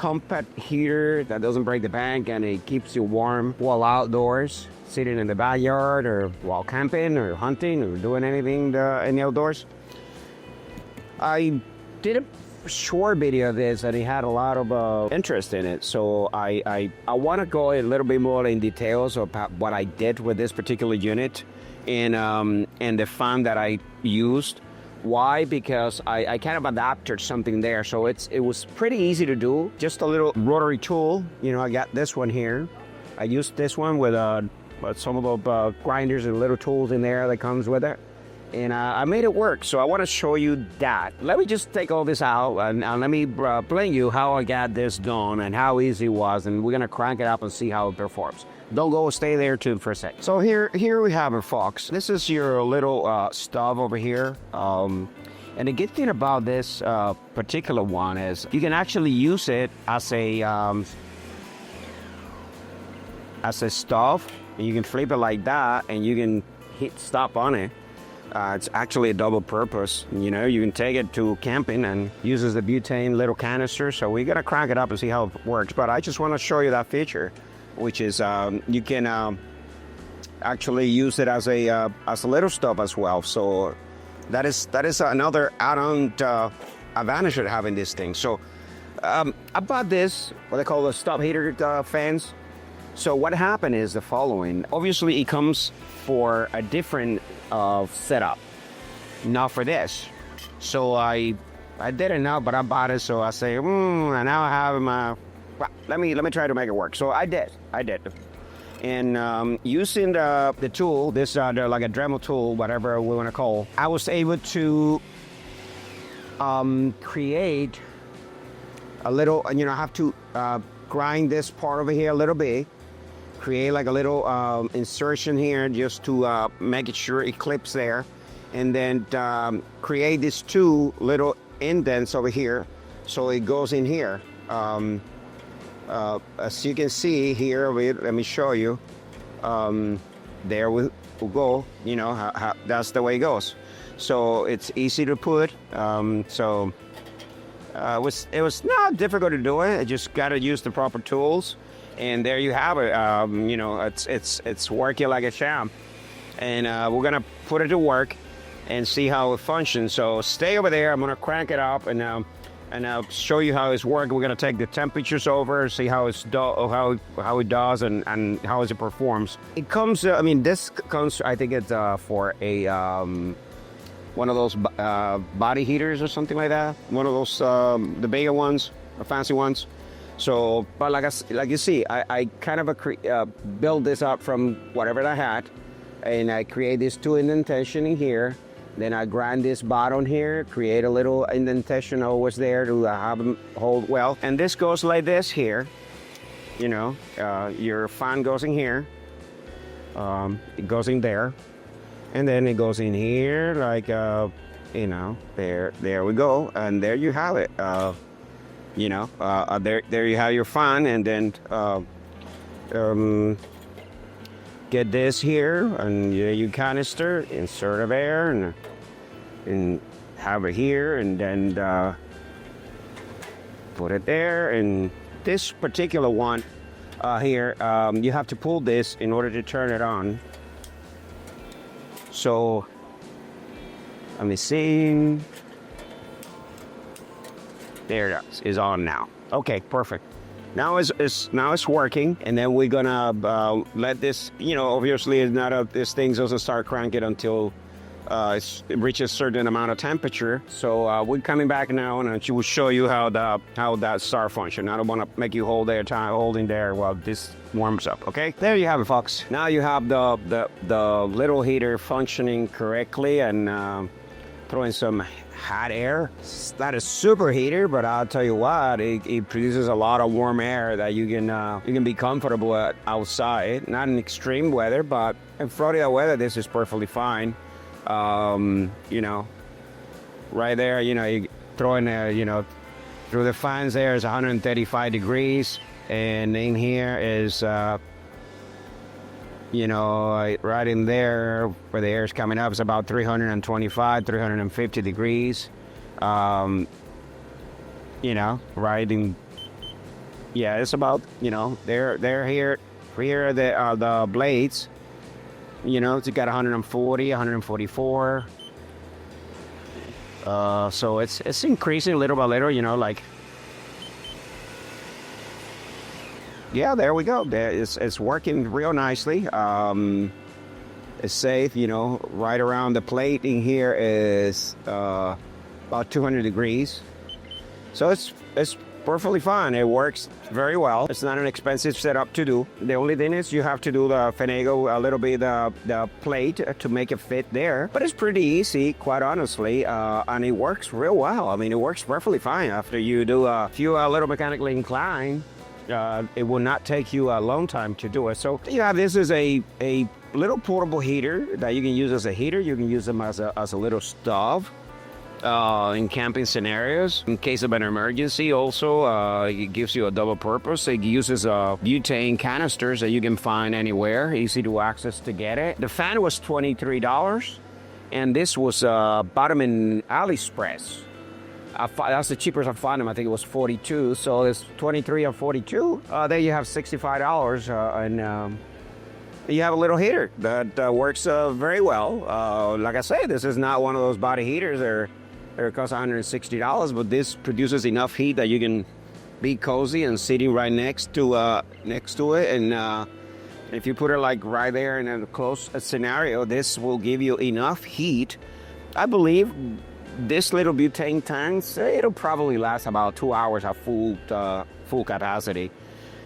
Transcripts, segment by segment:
compact heater that doesn't break the bank, and it keeps you warm while outdoors, sitting in the backyard or while camping or hunting or doing anything in the outdoors. I did a short video of this and it had a lot of interest in it, so I want to go a little bit more in details about what I did with this particular unit and the fan that I used. Why? Because I kind of adapted something there, so it was pretty easy to do. Just a little rotary tool. You know, I got this one here. I used this one with some of the grinders and little tools in there that comes with it, and I made it work. So I want to show you that. Let me just take all this out and let me explain you how I got this done and how easy it was, and we're gonna crank it up and see how it performs. Don't go, stay there too for a sec. So here we have it, folks. This is your little stove over here. And the good thing about this particular one is you can actually use it as a stove. You can flip it like that, and you can hit stop on it. It's actually a double purpose. You know, you can take it to camping and uses the butane little canister. So we're gonna crank it up and see how it works. But I just want to show you that feature, which is you can actually use it as a little stove as well. So that is another add-on advantage of having this thing. So I bought this, what they call the stove heater fans. So what happened is the following. Obviously, it comes for a different setup, not for this. So I didn't know, but I bought it. So I say, and now I have my. Well, let me try to make it work. So I did, and using the tool, this like a Dremel tool, whatever we want to call, I was able to create a little. You know, I have to grind this part over here a little bit, create like a little insertion here just to make it sure it clips there, and then create these two little indents over here, so it goes in here. As you can see here, let me show you. There we go. You know how that's the way it goes. So it's easy to put. It was not difficult to do it. I just got to use the proper tools, and there you have it. You know, it's working like a champ, and we're gonna put it to work and see how it functions. So stay over there. I'm gonna crank it up and I'll show you how it's working. We're gonna take the temperatures over, see how it does and how it performs. It comes. I mean, this comes. I think it's for a one of those body heaters or something like that. One of those the bigger ones, the fancy ones. So, but like you see, I kind of build this up from whatever I had, and I create this two indentation in here. Then I grind this bottom here, create a little indentation always there to have them hold well. And this goes like this here. You know, your fan goes in here. It goes in there. And then it goes in here like, you know, there we go. And there you have it. You know, there you have your fan. And then get this here, and you canister, insert of air, and have it here, and then put it there. And this particular one here, you have to pull this in order to turn it on. So let me see. There it is on now. Okay, perfect. Now it's working, and then we're gonna let this. You know, obviously, it's not this thing doesn't start cranking until it reaches a certain amount of temperature. So we're coming back now, and she will show you how that start function. I don't want to make you hold in there while this warms up. Okay, there you have it, folks. Now you have the little heater functioning correctly and throwing some hot air. It's not a super heater, but I'll tell you what, it produces a lot of warm air that you can be comfortable at outside. Not in extreme weather, but in Florida weather, this is perfectly fine. You know, right there, you know, you throw in you know, through the fans there is 135 degrees, and in here is you know, right in there where the air is coming up is about 325, 350 degrees. You know, right in Yeah, it's about, you know, they're here. Here are the blades. You know, it's got 140, 144. So it's increasing little by little. You know, like, yeah, there we go. There, it's working real nicely. It's safe. You know, right around the plate in here is about 200 degrees. So it's perfectly fine. It works very well. It's not an expensive setup to do. The only thing is you have to do the finagle a little bit, the plate to make it fit there. But it's pretty easy, quite honestly, and it works real well. I mean, it works perfectly fine. After you do a few little mechanically inclined, it will not take you a long time to do it. So yeah, this is a little portable heater that you can use as a heater. You can use them as a little stove. In camping scenarios, in case of an emergency. Also, it gives you a double purpose. It uses butane canisters that you can find anywhere, easy to access to get it. The fan was $23, and this was bottom in AliExpress. That's the cheapest I found them. I think it was 42. So it's 23 or 42. There you have $65, and you have a little heater that works very well. Like I say, this is not one of those body heaters that cost $160, but this produces enough heat that you can be cozy and sitting right next to it. And if you put it like right there in a close scenario, this will give you enough heat. I believe this little butane tank, it'll probably last about 2 hours at full capacity.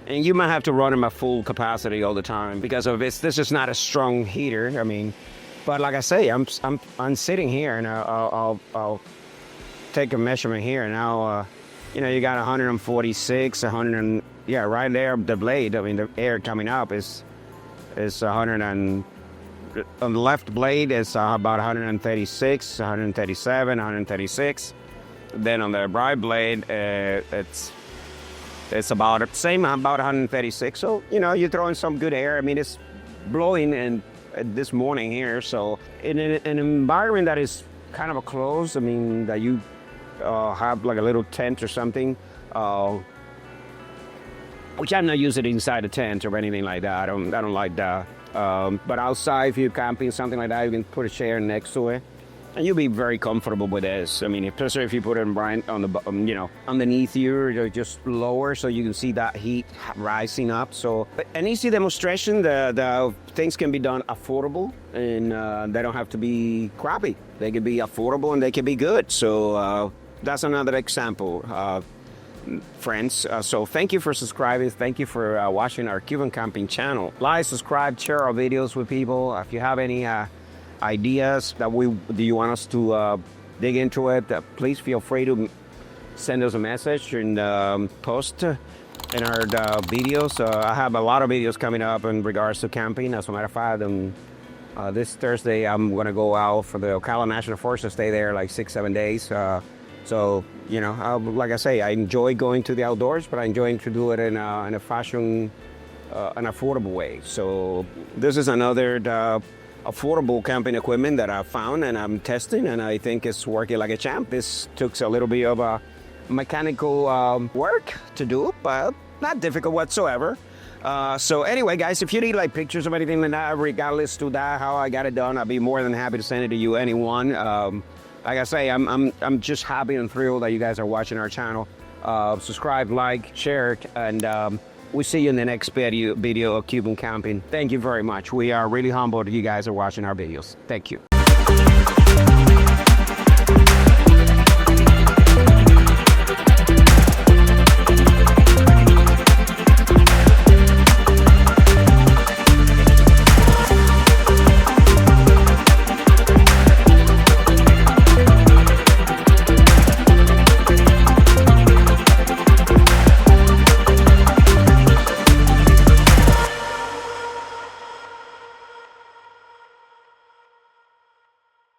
And you might have to run them at full capacity all the time because of this. This is not a strong heater. I mean, but like I say, I'm sitting here, and I'll take a measurement here. Now, you know, you got 146, 100, yeah, right there. The blade. I mean, the air coming up is 100 and on the left blade is about 136, 137, 136. Then on the right blade, it's about the same, about 136. So, you know, you're throwing some good air. I mean, it's blowing in this morning here. So in an environment that is kind of a closed, I mean, that you have like a little tent or something, which I'm not using inside a tent or anything like that. I don't like that. But outside, if you're camping, something like that, you can put a chair next to it. And you'll be very comfortable with this. I mean, especially if you put it right on the, you know, underneath you, or just lower, so you can see that heat rising up. So, an easy demonstration. The things can be done affordable, and they don't have to be crappy. They can be affordable and they can be good. So that's another example, friends. So thank you for subscribing. Thank you for watching our Cuban Camping channel. Like, subscribe, share our videos with people. If you have any ideas that do you want us to dig into it, please feel free to send us a message and post in our videos. I have a lot of videos coming up in regards to camping. As a matter of fact, this Thursday I'm going to go out for the Ocala National Forest to stay there like 6-7 days. So, you know, like I say, I enjoy going to the outdoors, but I enjoy to do it in a fashion, an affordable way. So this is another affordable camping equipment that I found and I'm testing, and I think it's working like a champ. This took a little bit of a mechanical work to do, but not difficult whatsoever. So anyway, guys, if you need like pictures of anything like that, regardless to that, how I got it done, I'll be more than happy to send it to you, anyone. Like I say, I'm just happy and thrilled that you guys are watching our channel. Subscribe, like, share it, and we'll see you in the next video of Cuban Camping. Thank you very much. We are really humbled that you guys are watching our videos. Thank you.